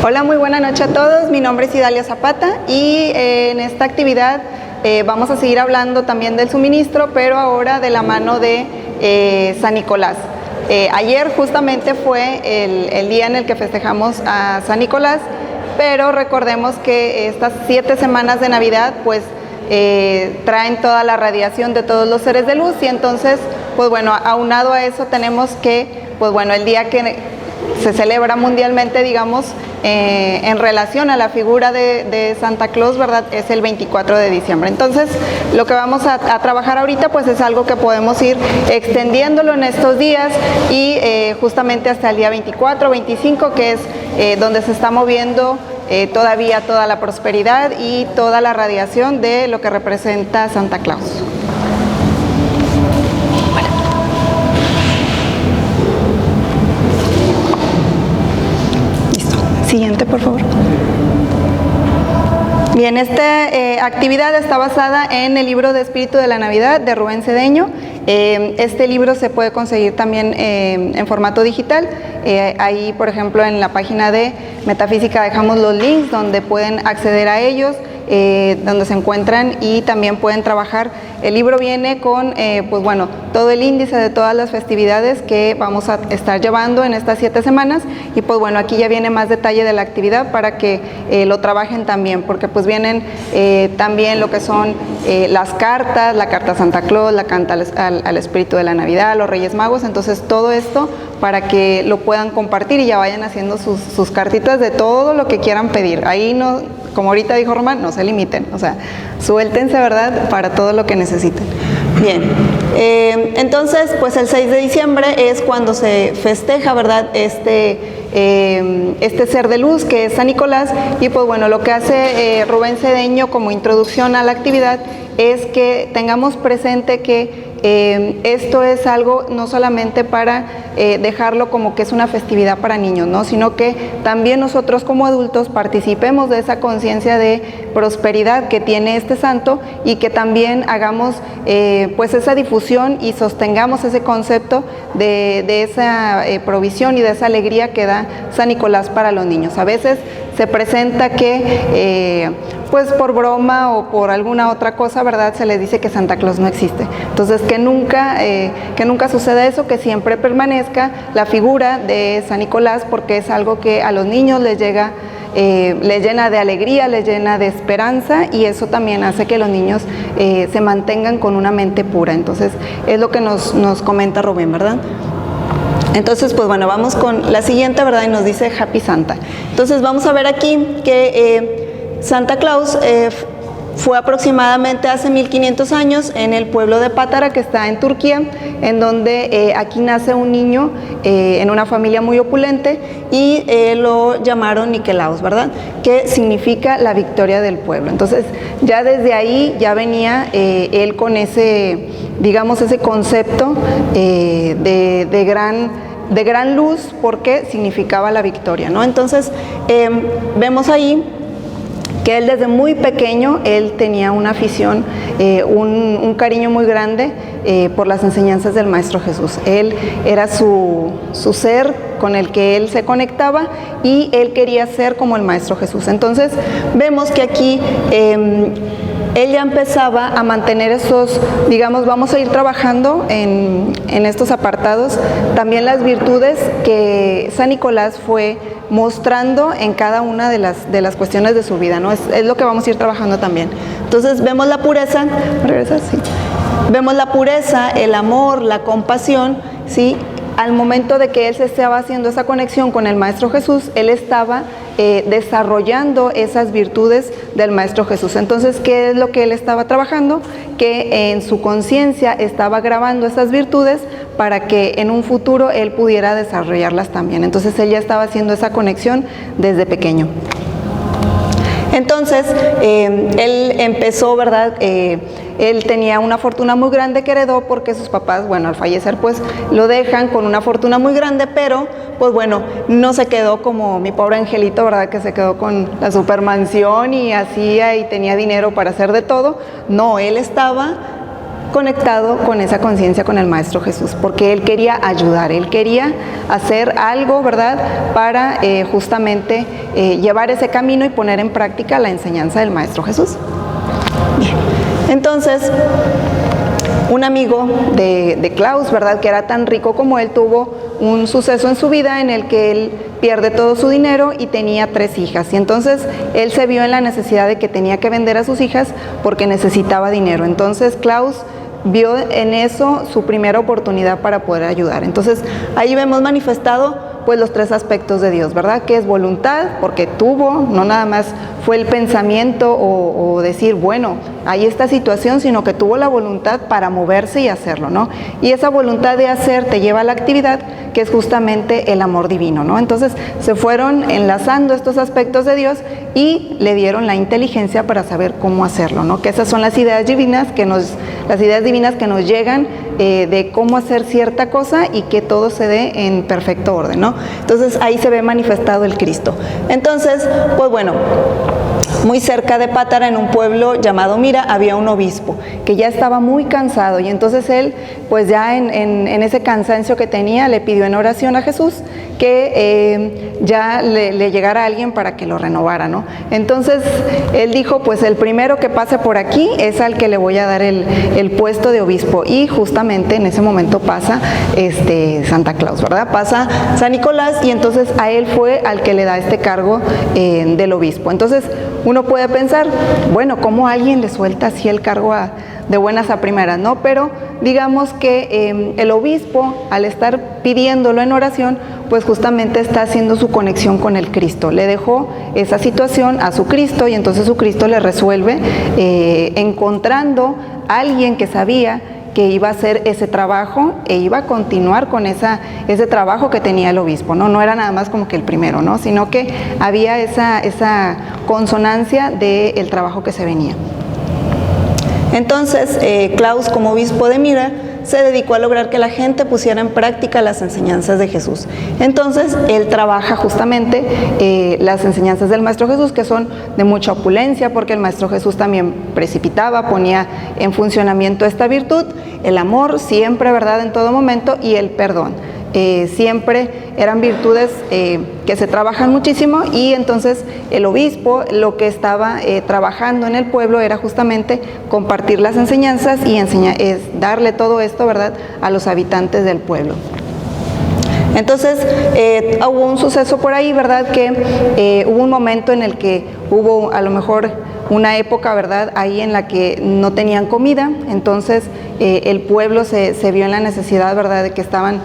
Hola, muy buena noche a todos. Mi nombre es Idalia Zapata y en esta actividad vamos a seguir hablando también del suministro, pero ahora de la mano de San Nicolás. Ayer justamente fue el día en el que festejamos a San Nicolás, pero recordemos que estas 7 semanas de Navidad pues traen toda la radiación de todos los seres de luz, y entonces pues bueno, aunado a eso tenemos que pues bueno, el día que se celebra mundialmente, digamos, en relación a la figura de Santa Claus, ¿verdad? Es el 24 de diciembre. Entonces, lo que vamos a trabajar ahorita, pues es algo que podemos ir extendiéndolo en estos días y justamente hasta el día 24, 25, que es donde se está moviendo todavía toda la prosperidad y toda la radiación de lo que representa Santa Claus. Siguiente, por favor. Bien, esta actividad está basada en el libro de Espíritu de la Navidad de Rubén Cedeño. Este libro se puede conseguir también en formato digital. Ahí, por ejemplo, en la página de Metafísica dejamos los links donde pueden acceder a ellos, donde se encuentran y también pueden trabajar. El libro viene con, pues bueno, todo el índice de todas las festividades que vamos a estar llevando en estas 7 semanas, y pues bueno, aquí ya viene más detalle de la actividad para que lo trabajen también, porque pues vienen también lo que son las cartas, la carta a Santa Claus, la carta al Espíritu de la Navidad, a los Reyes Magos. Entonces todo esto para que lo puedan compartir y ya vayan haciendo sus cartitas de todo lo que quieran pedir. Ahí no, como ahorita dijo Román, no se limiten, o sea, suéltense, ¿verdad?, para todo lo que necesiten. Bien, entonces, pues el 6 de diciembre es cuando se festeja, ¿verdad?, este ser de luz que es San Nicolás. Y pues bueno, lo que hace Rubén Cedeño como introducción a la actividad es que tengamos presente que esto es algo no solamente para dejarlo como que es una festividad para niños, ¿no?, sino que también nosotros como adultos participemos de esa conciencia de prosperidad que tiene este santo, y que también hagamos pues esa difusión y sostengamos ese concepto de esa provisión y de esa alegría que da San Nicolás para los niños. A veces se presenta que pues por broma o por alguna otra cosa, ¿verdad?, se les dice que Santa Claus no existe. Entonces que nunca suceda eso, que siempre permanezca la figura de San Nicolás, porque es algo que a los niños les llega, les llena de alegría, les llena de esperanza, y eso también hace que los niños se mantengan con una mente pura. Entonces es lo que nos comenta Rubén, ¿verdad? Entonces, pues bueno, vamos con la siguiente, ¿verdad? Y nos dice Happy Santa. Entonces vamos a ver aquí que Santa Claus fue aproximadamente hace 1500 años en el pueblo de Pátara, que está en Turquía, en donde aquí nace un niño en una familia muy opulente, y lo llamaron Nikolaos, ¿verdad?, que significa la victoria del pueblo. Entonces ya desde ahí ya venía él con ese, digamos, ese concepto de gran luz, porque significaba la victoria, ¿no? Entonces vemos ahí que él desde muy pequeño, él tenía una afición, un cariño muy grande por las enseñanzas del Maestro Jesús. Él era su ser con el que él se conectaba, y él quería ser como el Maestro Jesús. Entonces vemos que aquí él ya empezaba a mantener esos, digamos, vamos a ir trabajando en estos apartados también las virtudes que San Nicolás fue mostrando en cada una de las cuestiones de su vida, ¿no? Es lo que vamos a ir trabajando también. Entonces vemos la pureza, ¿regresa? Sí. Vemos la pureza, el amor, la compasión, ¿sí? Al momento de que él se estaba haciendo esa conexión con el Maestro Jesús, él estaba desarrollando esas virtudes del Maestro Jesús. Entonces, ¿qué es lo que él estaba trabajando? Que en su conciencia estaba grabando esas virtudes para que en un futuro él pudiera desarrollarlas también. Entonces, él ya estaba haciendo esa conexión desde pequeño. Entonces, él empezó, ¿verdad?, él tenía una fortuna muy grande que heredó, porque sus papás, bueno, al fallecer pues lo dejan con una fortuna muy grande, pero pues bueno, no se quedó como mi pobre angelito, ¿verdad?, que se quedó con la supermansión y hacía y tenía dinero para hacer de todo. No, él estaba conectado con esa conciencia con el Maestro Jesús, porque él quería ayudar, él quería hacer algo, ¿verdad?, para justamente llevar ese camino y poner en práctica la enseñanza del Maestro Jesús. Bien. Entonces, un amigo de Klaus, ¿verdad?, que era tan rico como él, tuvo un suceso en su vida en el que él pierde todo su dinero y tenía 3 hijas. Y entonces él se vio en la necesidad de que tenía que vender a sus hijas porque necesitaba dinero. Entonces Klaus vio en eso su primera oportunidad para poder ayudar. Entonces ahí vemos manifestado pues los 3 aspectos de Dios, ¿verdad? Que es voluntad, porque tuvo, no nada más fue el pensamiento o decir, bueno, hay esta situación, sino que tuvo la voluntad para moverse y hacerlo, ¿no? Y esa voluntad de hacer te lleva a la actividad, que es justamente el amor divino, ¿no? Entonces se fueron enlazando estos aspectos de Dios y le dieron la inteligencia para saber cómo hacerlo, ¿no? Que esas son las ideas divinas que nos llegan de cómo hacer cierta cosa y que todo se dé en perfecto orden, ¿no? Entonces ahí se ve manifestado el Cristo. Entonces, pues bueno, muy cerca de Pátara, en un pueblo llamado Mira, había un obispo que ya estaba muy cansado, y entonces él, pues ya en ese cansancio que tenía, le pidió en oración a Jesús que ya le llegara alguien para que lo renovara, ¿no? Entonces él dijo, pues el primero que pase por aquí es al que le voy a dar el puesto de obispo, y justamente en ese momento pasa Santa Claus, ¿verdad? Pasa San Nicolás, y entonces a él fue al que le da este cargo del obispo. Entonces uno puede pensar, bueno, ¿cómo alguien le suelta así el cargo de buenas a primeras, ¿no? Pero digamos que el obispo, al estar pidiéndolo en oración, pues justamente está haciendo su conexión con el Cristo. Le dejó esa situación a su Cristo, y entonces su Cristo le resuelve encontrando a alguien que sabía que iba a hacer ese trabajo e iba a continuar con ese trabajo que tenía el obispo, ¿no? No era nada más como que el primero, ¿no? Sino que había esa consonancia del trabajo que se venía. Entonces, Klaus, como obispo de Mira, se dedicó a lograr que la gente pusiera en práctica las enseñanzas de Jesús. Entonces, él trabaja justamente las enseñanzas del Maestro Jesús, que son de mucha opulencia, porque el Maestro Jesús también precipitaba, ponía en funcionamiento esta virtud, el amor siempre, ¿verdad?, en todo momento, y el perdón. Siempre eran virtudes que se trabajan muchísimo, y entonces el obispo lo que estaba trabajando en el pueblo era justamente compartir las enseñanzas y darle todo esto, ¿verdad?, a los habitantes del pueblo. Entonces hubo un suceso por ahí, ¿verdad?, que hubo un momento en el que hubo a lo mejor una época, ¿verdad?, ahí en la que no tenían comida. Entonces el pueblo se vio en la necesidad, ¿verdad?, de que estaban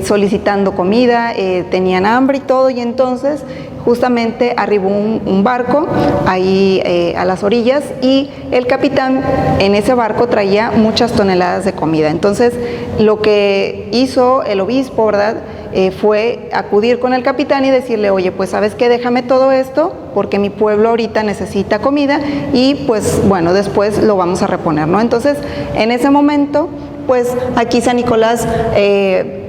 solicitando comida, tenían hambre y todo, y entonces justamente arribó un barco ahí a las orillas, y el capitán en ese barco traía muchas toneladas de comida. Entonces lo que hizo el obispo, ¿verdad?, fue acudir con el capitán y decirle, oye, pues ¿sabes qué? Déjame todo esto porque mi pueblo ahorita necesita comida, y pues bueno, después lo vamos a reponer, ¿no? Entonces en ese momento, pues aquí San Nicolás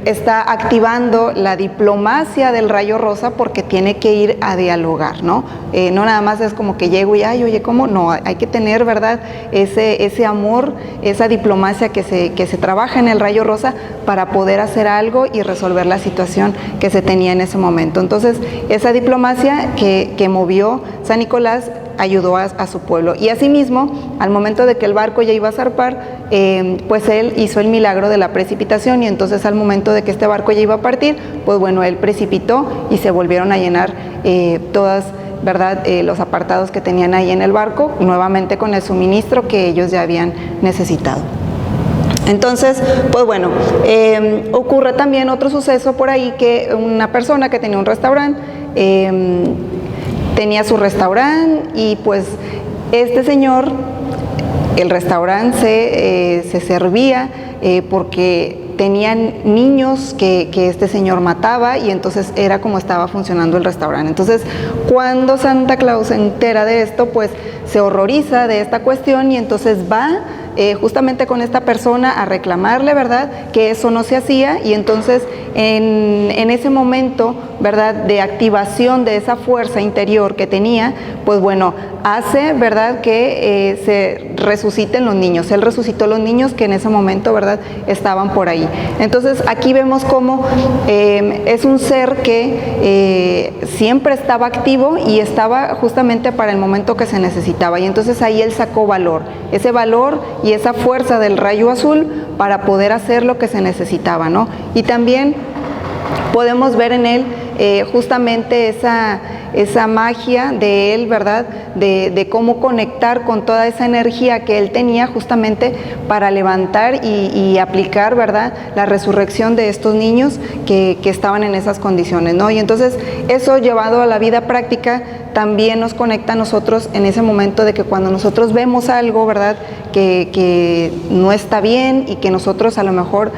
está activando la diplomacia del rayo rosa, porque tiene que ir a dialogar, ¿no? No nada más es como que llego y, ay, oye, ¿cómo? No, hay que tener, ¿verdad?, ese amor, esa diplomacia que se trabaja en el rayo rosa para poder hacer algo y resolver la situación que se tenía en ese momento. Entonces, esa diplomacia que movió San Nicolás ayudó a su pueblo. Y asimismo, al momento de que el barco ya iba a zarpar, pues él hizo el milagro de la precipitación, y entonces al momento de que este barco ya iba a partir, pues bueno, él precipitó y se volvieron a llenar todas, ¿verdad?, los apartados que tenían ahí en el barco, nuevamente con el suministro que ellos ya habían necesitado. Entonces, pues bueno, ocurre también otro suceso por ahí, que una persona que tenía un restaurante, tenía su restaurante, y pues este señor, el restaurante se servía porque tenían niños que este señor mataba, y entonces era como estaba funcionando el restaurante. Entonces, cuando Santa Claus se entera de esto, pues se horroriza de esta cuestión, y entonces va justamente con esta persona a reclamarle, ¿verdad?, que eso no se hacía, y entonces en ese momento, ¿verdad?, de activación de esa fuerza interior que tenía, pues bueno, hace, ¿verdad?, que se resuciten los niños. Él resucitó los niños que en ese momento, ¿verdad?, estaban por ahí. Entonces aquí vemos cómo es un ser que siempre estaba activo y estaba justamente para el momento que se necesitaba, y entonces ahí él sacó valor, ese valor y esa fuerza del rayo azul para poder hacer lo que se necesitaba, ¿no? Y también podemos ver en él justamente esa magia de él, ¿verdad?, de cómo conectar con toda esa energía que él tenía justamente para levantar y aplicar, ¿verdad?, la resurrección de estos niños que estaban en esas condiciones, ¿no? Y entonces eso, llevado a la vida práctica, también nos conecta a nosotros en ese momento de que cuando nosotros vemos algo, ¿verdad?, que no está bien y que nosotros a lo mejor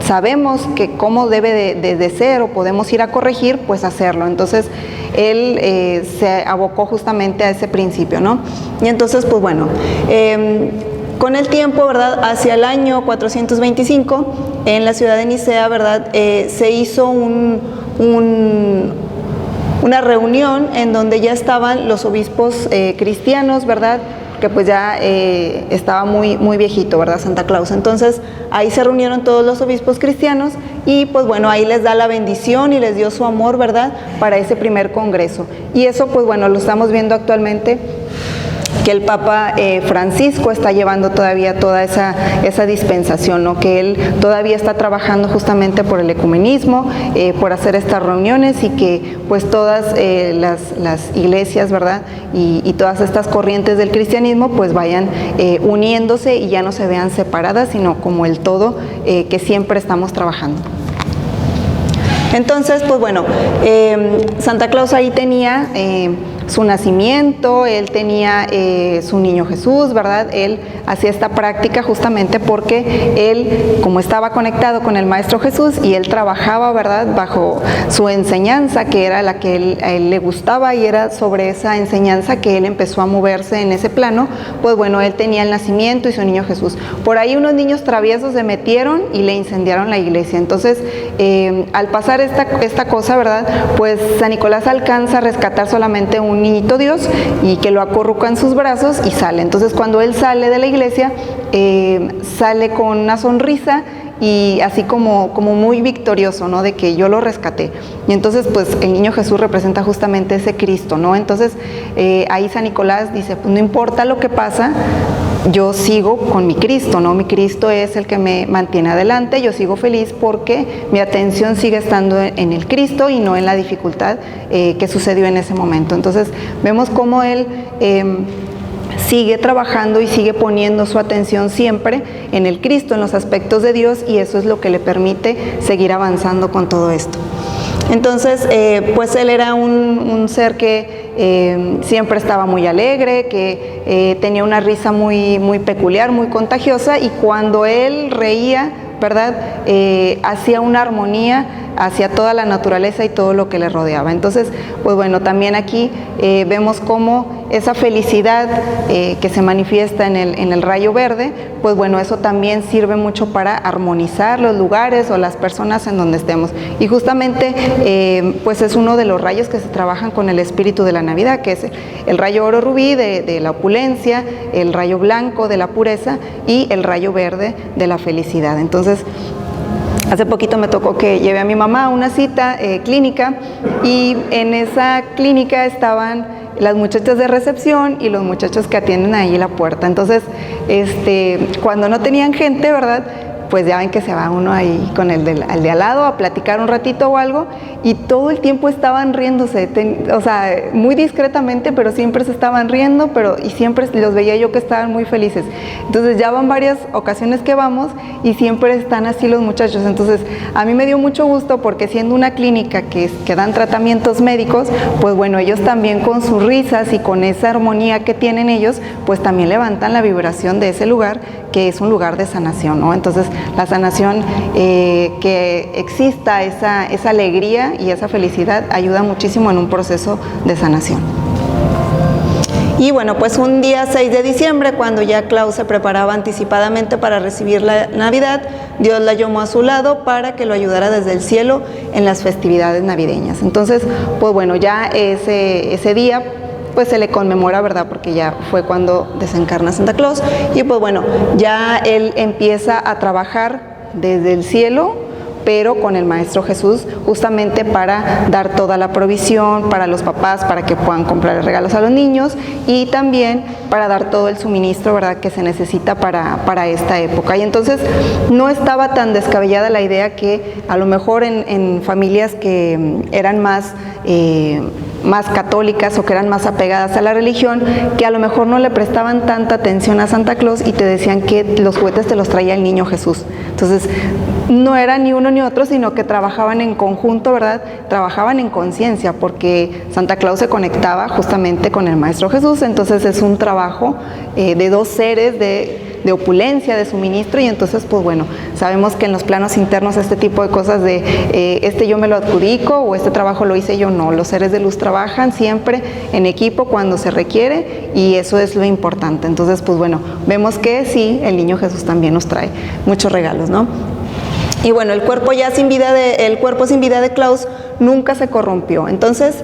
sabemos que cómo debe de ser o podemos ir a corregir, pues hacerlo. Entonces él se abocó justamente a ese principio, ¿no? Y entonces, pues bueno, con el tiempo, ¿verdad?, hacia el año 425, en la ciudad de Nicea, ¿verdad?, se hizo una reunión en donde ya estaban los obispos cristianos, ¿verdad?, que pues ya estaba muy viejito, ¿verdad?, Santa Claus. Entonces ahí se reunieron todos los obispos cristianos y pues bueno, ahí les da la bendición y les dio su amor, ¿verdad?, para ese primer congreso. Y eso pues bueno, lo estamos viendo actualmente, que el Papa Francisco está llevando todavía toda esa dispensación, ¿no?, que él todavía está trabajando justamente por el ecumenismo, por hacer estas reuniones, y que pues todas las iglesias, ¿verdad?, y todas estas corrientes del cristianismo pues vayan uniéndose y ya no se vean separadas, sino como el todo que siempre estamos trabajando. Entonces, pues bueno, Santa Claus ahí tenía su nacimiento, él tenía su niño Jesús, ¿verdad? Él hacía esta práctica justamente porque él, como estaba conectado con el Maestro Jesús y él trabajaba, ¿verdad?, bajo su enseñanza, que era la que a él le gustaba, y era sobre esa enseñanza que él empezó a moverse en ese plano, pues bueno, él tenía el nacimiento y su niño Jesús. Por ahí unos niños traviesos se metieron y le incendiaron la iglesia. Entonces, al pasar esta cosa, ¿verdad?, pues San Nicolás alcanza a rescatar solamente un niñito Dios y que lo acurruca en sus brazos y sale. Entonces cuando él sale de la iglesia, sale con una sonrisa y así como muy victorioso, ¿no?, de que yo lo rescaté. Y entonces pues el niño Jesús representa justamente ese Cristo, ¿no? Entonces ahí San Nicolás dice, pues no importa lo que pasa, yo sigo con mi Cristo, ¿no? Mi Cristo es el que me mantiene adelante, yo sigo feliz porque mi atención sigue estando en el Cristo y no en la dificultad que sucedió en ese momento. Entonces vemos cómo él sigue trabajando y sigue poniendo su atención siempre en el Cristo, en los aspectos de Dios, y eso es lo que le permite seguir avanzando con todo esto. Entonces, pues él era un ser que siempre estaba muy alegre, que tenía una risa muy peculiar, muy contagiosa, y cuando él reía, ¿verdad?, hacía una armonía hacia toda la naturaleza y todo lo que le rodeaba. Entonces, pues bueno, también aquí vemos cómo esa felicidad que se manifiesta en el rayo verde, pues bueno, eso también sirve mucho para armonizar los lugares o las personas en donde estemos. Y justamente, pues es uno de los rayos que se trabajan con el espíritu de la Navidad, que es el rayo oro rubí de la opulencia, el rayo blanco de la pureza y el rayo verde de la felicidad. Entonces, hace poquito me tocó que llevé a mi mamá a una cita clínica, y en esa clínica estaban las muchachas de recepción y los muchachos que atienden ahí la puerta. Entonces, cuando no tenían gente, ¿verdad?, pues ya ven que se va uno ahí con el de al lado a platicar un ratito o algo, y todo el tiempo estaban riéndose, o sea, muy discretamente, pero siempre se estaban riendo, y siempre los veía yo que estaban muy felices. Entonces ya van varias ocasiones que vamos y siempre están así los muchachos. Entonces a mí me dio mucho gusto, porque siendo una clínica que dan tratamientos médicos, pues bueno, ellos también con sus risas y con esa armonía que tienen ellos, pues también levantan la vibración de ese lugar, que es un lugar de sanación, ¿no? Entonces la sanación, que exista esa alegría y esa felicidad, ayuda muchísimo en un proceso de sanación. Y bueno, pues un día 6 de diciembre, cuando ya Claus se preparaba anticipadamente para recibir la Navidad, Dios la llamó a su lado para que lo ayudara desde el cielo en las festividades navideñas. Entonces, pues bueno, ya ese día pues se le conmemora, ¿verdad? Porque ya fue cuando desencarna Santa Claus. Y pues bueno, ya él empieza a trabajar desde el cielo, pero con el Maestro Jesús, justamente para dar toda la provisión para los papás, para que puedan comprar regalos a los niños, y también para dar todo el suministro, ¿verdad?, que se necesita para esta época. Y entonces no estaba tan descabellada la idea que a lo mejor en familias que eran más católicas o que eran más apegadas a la religión, que a lo mejor no le prestaban tanta atención a Santa Claus y te decían que los juguetes te los traía el niño Jesús. Entonces, no era ni uno ni otro, sino que trabajaban en conjunto, ¿verdad? Trabajaban en conciencia, porque Santa Claus se conectaba justamente con el Maestro Jesús. Entonces es un trabajo de dos seres de opulencia, de suministro, y entonces pues bueno, sabemos que en los planos internos este tipo de cosas de yo me lo adjudico o este trabajo lo hice yo, no, los seres de luz trabajan siempre en equipo cuando se requiere, y eso es lo importante. Entonces pues bueno, vemos que sí, el niño Jesús también nos trae muchos regalos, ¿no? Y bueno, el cuerpo sin vida de Claus nunca se corrompió. Entonces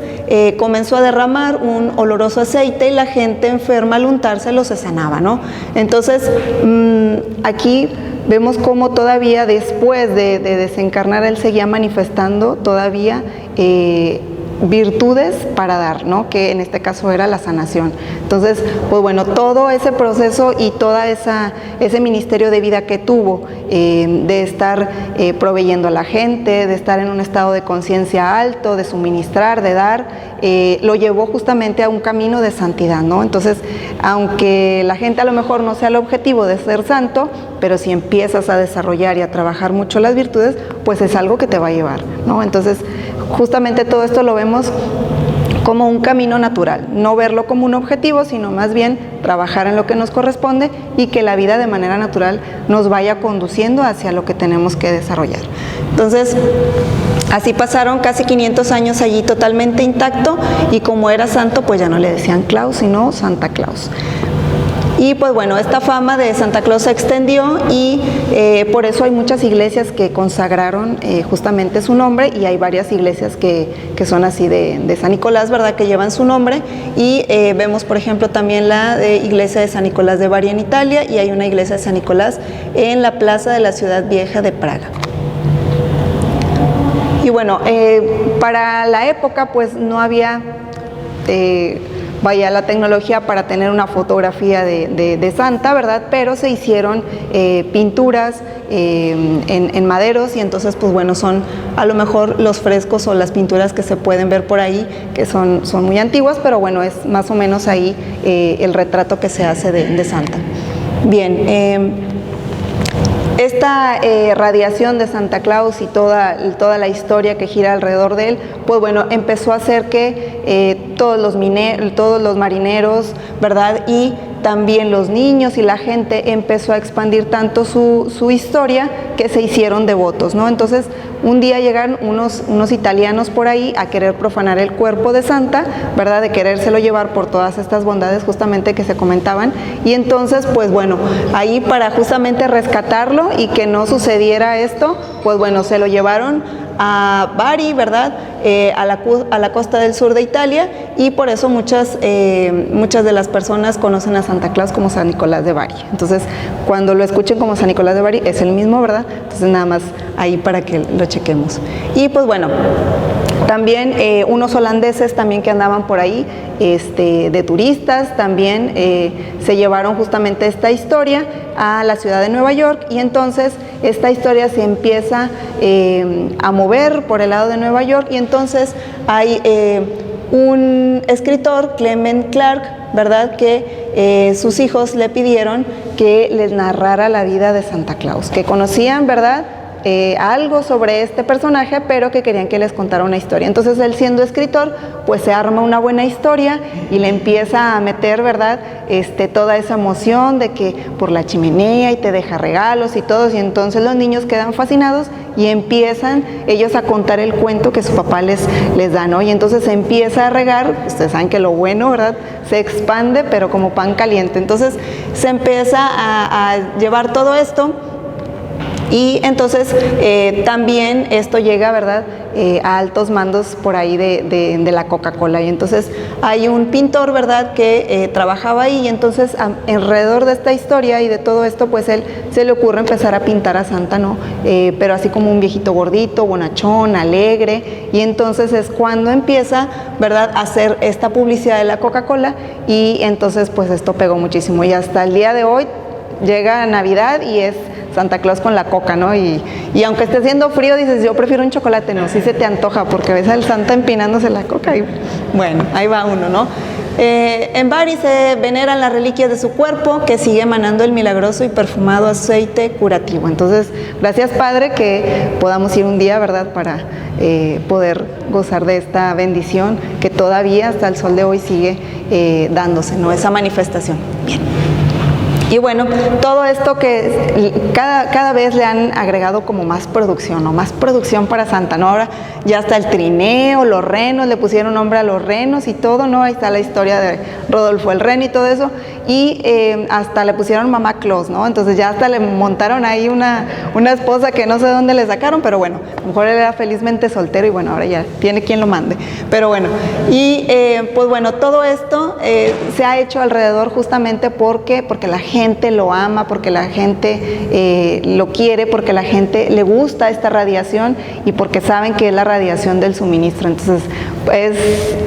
comenzó a derramar un oloroso aceite y la gente enferma al untárselo se sanaba, ¿no? Entonces aquí vemos cómo todavía después de desencarnar él seguía manifestando todavía virtudes para dar, ¿no? Que en este caso era la sanación. Entonces, pues bueno, todo ese proceso y toda ese ministerio de vida que tuvo, de estar proveyendo a la gente, de estar en un estado de conciencia alto, de suministrar, de dar, lo llevó justamente a un camino de santidad, ¿no? Entonces, aunque la gente a lo mejor no sea el objetivo de ser santo, pero si empiezas a desarrollar y a trabajar mucho las virtudes, pues es algo que te va a llevar, ¿no? Entonces, justamente todo esto lo vemos como un camino natural, no verlo como un objetivo, sino más bien trabajar en lo que nos corresponde y que la vida de manera natural nos vaya conduciendo hacia lo que tenemos que desarrollar. Entonces, así pasaron casi 500 años allí totalmente intacto, y como era santo, pues ya no le decían Claus, sino Santa Claus. Y pues bueno, esta fama de Santa Claus se extendió, y por eso hay muchas iglesias que consagraron justamente su nombre, y hay varias iglesias que son así de San Nicolás, ¿verdad?, que llevan su nombre. Y vemos, por ejemplo, también la iglesia de San Nicolás de Bari en Italia, y hay una iglesia de San Nicolás en la plaza de la Ciudad Vieja de Praga. Y bueno, para la época pues no había la tecnología para tener una fotografía de Santa, ¿verdad? Pero se hicieron pinturas en maderos, y entonces pues bueno, son a lo mejor los frescos o las pinturas que se pueden ver por ahí, que son muy antiguas, pero bueno, es más o menos ahí el retrato que se hace de Santa. Bien, esta radiación de Santa Claus y toda la historia que gira alrededor de él, pues bueno, empezó a hacer que todos los marineros, ¿verdad?, y también los niños y la gente empezó a expandir tanto su historia que se hicieron devotos, ¿no? Entonces, un día llegaron unos italianos por ahí a querer profanar el cuerpo de Santa, ¿verdad?, de querérselo llevar por todas estas bondades justamente que se comentaban, y entonces, pues bueno, ahí para justamente rescatarlo y que no sucediera esto, pues bueno, se lo llevaron a Bari, ¿verdad?, a la costa del sur de Italia, y por eso muchas de las personas conocen a Santa Claus como San Nicolás de Bari. Entonces, cuando lo escuchen como San Nicolás de Bari, es el mismo, ¿verdad? Entonces, nada más ahí para que lo chequemos. Y pues bueno, también unos holandeses también que andaban por ahí, de turistas, también se llevaron justamente esta historia a la ciudad de Nueva York, y entonces esta historia se empieza a mover por el lado de Nueva York, y entonces hay un escritor, Clement Clark, ¿verdad?, que sus hijos le pidieron que les narrara la vida de Santa Claus, que conocían, ¿verdad?, algo sobre este personaje, pero que querían que les contara una historia. Entonces él, siendo escritor, pues se arma una buena historia y le empieza a meter, ¿verdad?, toda esa emoción de que por la chimenea y te deja regalos y todo, y entonces los niños quedan fascinados y empiezan ellos a contar el cuento que su papá les da, ¿no? Y entonces se empieza a regar, ustedes saben que lo bueno, ¿verdad?, se expande, pero como pan caliente. Entonces se empieza a llevar todo esto. Y entonces también esto llega, ¿verdad?, a altos mandos por ahí de la Coca-Cola. Y entonces hay un pintor, ¿verdad?, que trabajaba ahí, y entonces alrededor de esta historia y de todo esto, pues él se le ocurre empezar a pintar a Santa, ¿no? Pero así como un viejito gordito, bonachón, alegre. Y entonces es cuando empieza, ¿verdad?, a hacer esta publicidad de la Coca-Cola, y entonces pues esto pegó muchísimo. Y hasta el día de hoy llega Navidad y es Santa Claus con la coca, ¿no? Y aunque esté haciendo frío, dices, yo prefiero un chocolate, ¿no? Sí se te antoja, porque ves al Santa empinándose la coca y bueno, ahí va uno, ¿no? En Bari se veneran las reliquias de su cuerpo, que sigue emanando el milagroso y perfumado aceite curativo. Entonces, gracias, Padre, que podamos ir un día, ¿verdad?, para poder gozar de esta bendición que todavía hasta el sol de hoy sigue dándose, ¿no?, esa manifestación. Bien. Y bueno, todo esto que cada vez le han agregado como más producción, ¿no? Más producción para Santa, ¿no? Ahora ya está el trineo, los renos, le pusieron nombre a los renos y todo, ¿no? Ahí está la historia de Rodolfo el Reno y todo eso. Y hasta le pusieron Mamá Claus, ¿no? Entonces ya hasta le montaron ahí una esposa que no sé de dónde le sacaron, pero bueno, a lo mejor él era felizmente soltero y bueno, ahora ya tiene quien lo mande. Pero bueno, y pues bueno, todo esto se ha hecho alrededor justamente porque la gente lo ama, porque la gente lo quiere, porque la gente le gusta esta radiación y porque saben que es la radiación del suministro. Entonces,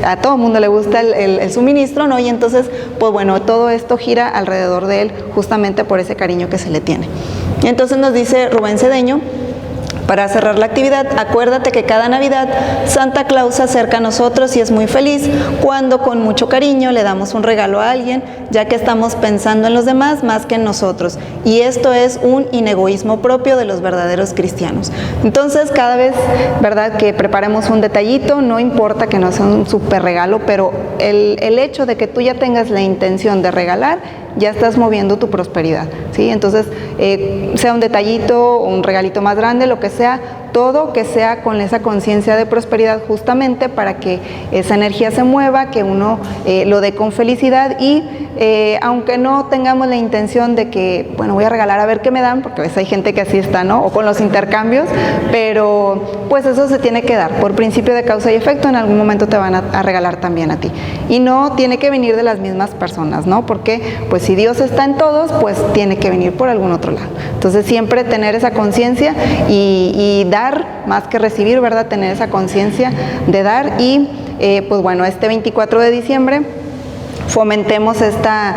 a todo el mundo le gusta el suministro, ¿no? Y entonces, pues bueno, todo esto gira alrededor de él justamente por ese cariño que se le tiene. Y entonces nos dice Rubén Cedeño, para cerrar la actividad, acuérdate que cada Navidad Santa Claus se acerca a nosotros y es muy feliz cuando con mucho cariño le damos un regalo a alguien, ya que estamos pensando en los demás más que en nosotros. Y esto es un inegoísmo propio de los verdaderos cristianos. Entonces, cada vez, ¿verdad?, que preparemos un detallito, no importa que no sea un súper regalo, pero el hecho de que tú ya tengas la intención de regalar, ya estás moviendo tu prosperidad, ¿sí? Entonces, sea un detallito, un regalito más grande, lo que sea, todo que sea con esa conciencia de prosperidad, justamente para que esa energía se mueva, que uno lo dé con felicidad y aunque no tengamos la intención de que, bueno, voy a regalar a ver qué me dan, porque a veces hay gente que así está, ¿no? O con los intercambios, pero pues eso se tiene que dar, por principio de causa y efecto, en algún momento te van a regalar también a ti. Y no tiene que venir de las mismas personas, ¿no? Porque pues si Dios está en todos, pues tiene que venir por algún otro lado. Entonces siempre tener esa conciencia y dar más que recibir, ¿verdad? Tener esa conciencia de dar y pues bueno, este 24 de diciembre fomentemos esta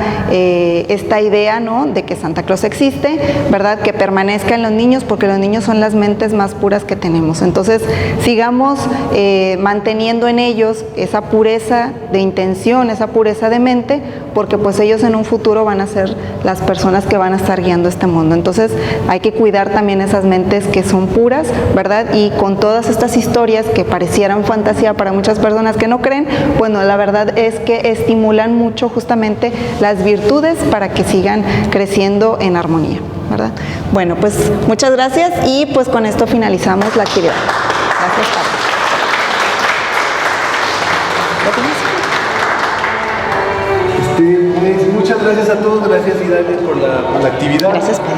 idea, ¿no?, de que Santa Claus existe, ¿verdad?, que permanezca en los niños, porque los niños son las mentes más puras que tenemos. Entonces, sigamos manteniendo en ellos esa pureza de intención, esa pureza de mente, porque pues ellos en un futuro van a ser las personas que van a estar guiando este mundo. Entonces, hay que cuidar también esas mentes que son puras, ¿verdad?, y con todas estas historias que parecieran fantasía para muchas personas que no creen, bueno, la verdad es que estimulan mucho justamente las virtudes para que sigan creciendo en armonía, ¿verdad? Bueno, pues muchas gracias y pues con esto finalizamos la actividad. Gracias, Padre. Pues muchas gracias a todos, gracias Idalia por la actividad. Gracias, Padre.